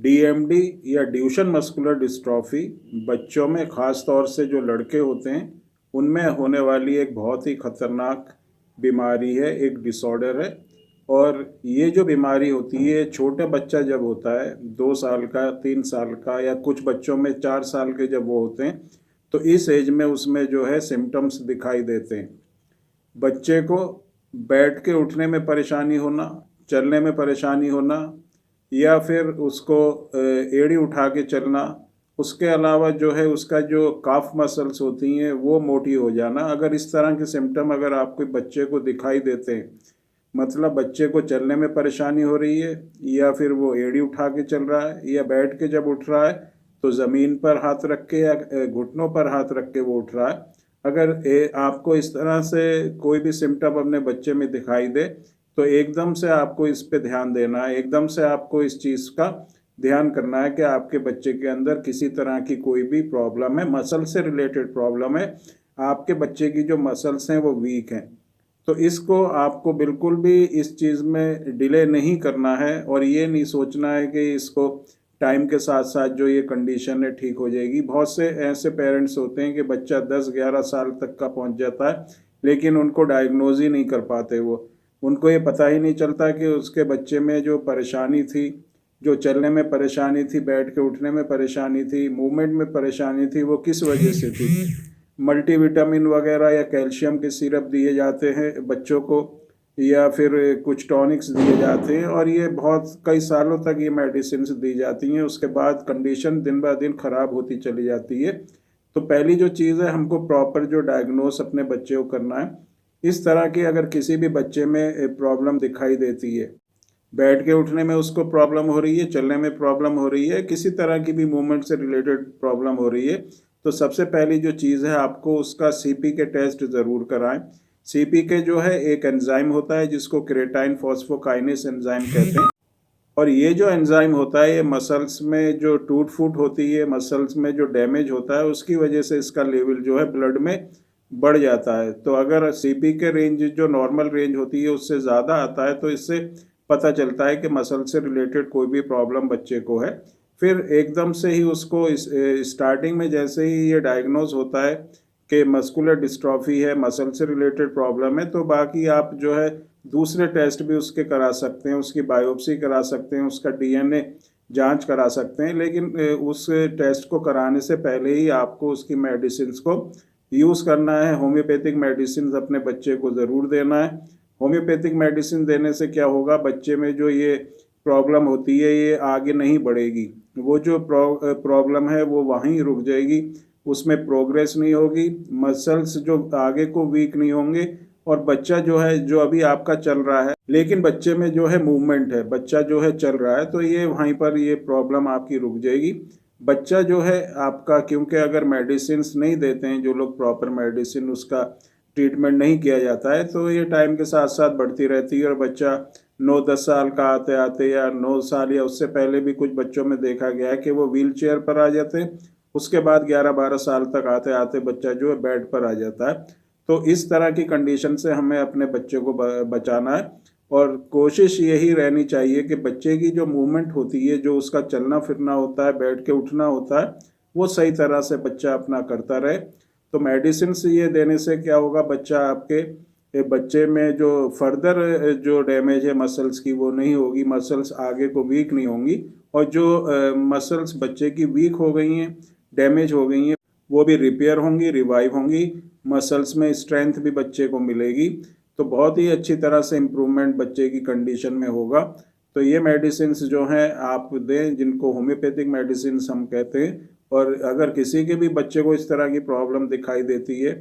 DMD या Duchenne muscular dystrophy बच्चों में, ख़ास तौर से जो लड़के होते हैं उनमें होने वाली एक बहुत ही ख़तरनाक बीमारी है, एक डिसऑर्डर है। और ये जो बीमारी होती है, छोटे बच्चा जब होता है 2 साल का, 3 साल का, या कुछ बच्चों में 4 साल के जब वो होते हैं, तो इस एज में उसमें जो है सिम्टम्स दिखाई देते हैं। बच्चे को बैठ के उठने में परेशानी होना, चलने में परेशानी होना, या फिर उसको एड़ी उठा के चलना। उसके अलावा जो है उसका जो काफ मसल्स होती हैं वो मोटी हो जाना। अगर इस तरह के सिम्टम अगर आपके बच्चे को दिखाई देते हैं, मतलब बच्चे को चलने में परेशानी हो रही है, या फिर वो एड़ी उठा के चल रहा है, या बैठ के जब उठ रहा है तो ज़मीन पर हाथ रख के या घुटनों पर हाथ रख के वो उठ रहा है, अगर आपको इस तरह से कोई भी सिम्टम अपने बच्चे में दिखाई दे तो एकदम से आपको इस पे ध्यान देना है। एकदम से आपको इस चीज़ का ध्यान करना है कि आपके बच्चे के अंदर किसी तरह की कोई भी प्रॉब्लम है, मसल से रिलेटेड प्रॉब्लम है, आपके बच्चे की जो मसल्स हैं वो वीक हैं। तो इसको आपको बिल्कुल भी इस चीज़ में डिले नहीं करना है, और ये नहीं सोचना है कि इसको टाइम के साथ साथ जो ये कंडीशन है ठीक हो जाएगी। बहुत से ऐसे पेरेंट्स होते हैं कि बच्चा 10-11 साल तक का पहुंच जाता है, लेकिन उनको डायग्नोज ही नहीं कर पाते। उनको ये पता ही नहीं चलता कि उसके बच्चे में जो परेशानी थी, जो चलने में परेशानी थी, बैठ के उठने में परेशानी थी, मूवमेंट में परेशानी थी, वो किस वजह से थी। मल्टीविटामिन वगैरह या कैल्शियम के सिरप दिए जाते हैं बच्चों को, या फिर कुछ टॉनिक्स दिए जाते हैं, और ये बहुत कई सालों तक ये मेडिसिन दी जाती हैं। उसके बाद कंडीशन दिन ब दिन ख़राब होती चली जाती है। तो पहली जो चीज़ है, हमको प्रॉपर जो डायग्नोस अपने बच्चे को करना है। इस तरह की अगर किसी भी बच्चे में प्रॉब्लम दिखाई देती है, बैठ के उठने में उसको प्रॉब्लम हो रही है, चलने में प्रॉब्लम हो रही है, किसी तरह की भी मूवमेंट से रिलेटेड प्रॉब्लम हो रही है, तो सबसे पहली जो चीज़ है, आपको उसका सीपीके टेस्ट ज़रूर कराएं। सीपीके जो है एक एंजाइम होता है जिसको क्रेटाइन फॉस्फोकाइनेस एंजाइम कहते हैं, और ये जो एंजाइम होता है ये मसल्स में जो टूट फूट होती है, मसल्स में जो डैमेज होता है, उसकी वजह से इसका लेवल जो है ब्लड में बढ़ जाता है। तो अगर सीपीके रेंज जो नॉर्मल रेंज होती है उससे ज़्यादा आता है, तो इससे पता चलता है कि मसल से रिलेटेड कोई भी प्रॉब्लम बच्चे को है। फिर एकदम से ही उसको स्टार्टिंग में जैसे ही ये डायग्नोज होता है कि मस्कुलर डिस्ट्रॉफी है, मसल से रिलेटेड प्रॉब्लम है, तो बाकी आप जो है दूसरे टेस्ट भी उसके करा सकते हैं, उसकी बायोप्सी करा सकते हैं, उसका डीएनए जांच करा सकते हैं। लेकिन उस टेस्ट को कराने से पहले ही आपको उसकी मेडिसिन को यूज़ करना है। होम्योपैथिक मेडिसिन अपने बच्चे को ज़रूर देना है। होम्योपैथिक मेडिसिन देने से क्या होगा, बच्चे में जो ये प्रॉब्लम होती है ये आगे नहीं बढ़ेगी। वो जो प्रॉब्लम है वो वहीं रुक जाएगी, उसमें प्रोग्रेस नहीं होगी, मसल्स जो आगे को वीक नहीं होंगे, और बच्चा जो है, जो अभी आपका चल रहा है लेकिन बच्चे में जो है मूवमेंट है, बच्चा जो है चल रहा है, तो ये वहीं पर ये प्रॉब्लम आपकी रुक जाएगी। बच्चा जो है आपका, क्योंकि अगर मेडिसिन नहीं देते हैं जो लोग, प्रॉपर मेडिसिन उसका ट्रीटमेंट नहीं किया जाता है, तो ये टाइम के साथ साथ बढ़ती रहती है, और बच्चा 9-10 साल का आते आते, या 9 साल या उससे पहले भी कुछ बच्चों में देखा गया है कि वो व्हील चेयर पर आ जाते हैं। उसके बाद 11-12 साल तक आते आते बच्चा जो है बेड पर आ जाता है। तो इस तरह की कंडीशन से हमें अपने बच्चे को बचाना है, और कोशिश यही रहनी चाहिए कि बच्चे की जो मूवमेंट होती है, जो उसका चलना फिरना होता है, बैठ के उठना होता है, वो सही तरह से बच्चा अपना करता रहे। तो मेडिसिन से ये देने से क्या होगा, बच्चा आपके बच्चे में जो फर्दर जो डैमेज है मसल्स की वो नहीं होगी, मसल्स आगे को वीक नहीं होंगी, और जो मसल्स बच्चे की वीक हो गई हैं, डैमेज हो गई हैं, वो भी रिपेयर होंगी, रिवाइव होंगी, मसल्स में स्ट्रेंथ भी बच्चे को मिलेगी। तो बहुत ही अच्छी तरह से इम्प्रूवमेंट बच्चे की कंडीशन में होगा। तो ये मेडिसिन जो हैं आप दें, जिनको होम्योपैथिक मेडिसिन हम कहते हैं। और अगर किसी के भी बच्चे को इस तरह की प्रॉब्लम दिखाई देती है,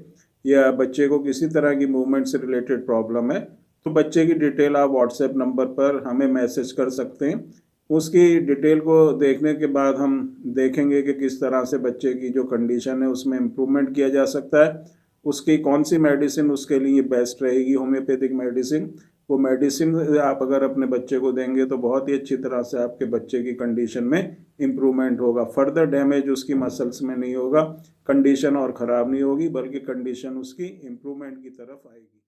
या बच्चे को किसी तरह की मूवमेंट से रिलेटेड प्रॉब्लम है, तो बच्चे की डिटेल आप व्हाट्सएप नंबर पर हमें मैसेज कर सकते हैं। उसकी डिटेल को देखने के बाद हम देखेंगे कि किस तरह से बच्चे की जो कंडीशन है उसमें इम्प्रूवमेंट किया जा सकता है, उसकी कौन सी मेडिसिन उसके लिए बेस्ट रहेगी, होम्योपैथिक मेडिसिन। वो मेडिसिन आप अगर अपने बच्चे को देंगे तो बहुत ही अच्छी तरह से आपके बच्चे की कंडीशन में इम्प्रूवमेंट होगा, फर्दर डैमेज उसकी मसल्स में नहीं होगा, कंडीशन और ख़राब नहीं होगी, बल्कि कंडीशन उसकी इम्प्रूवमेंट की तरफ आएगी।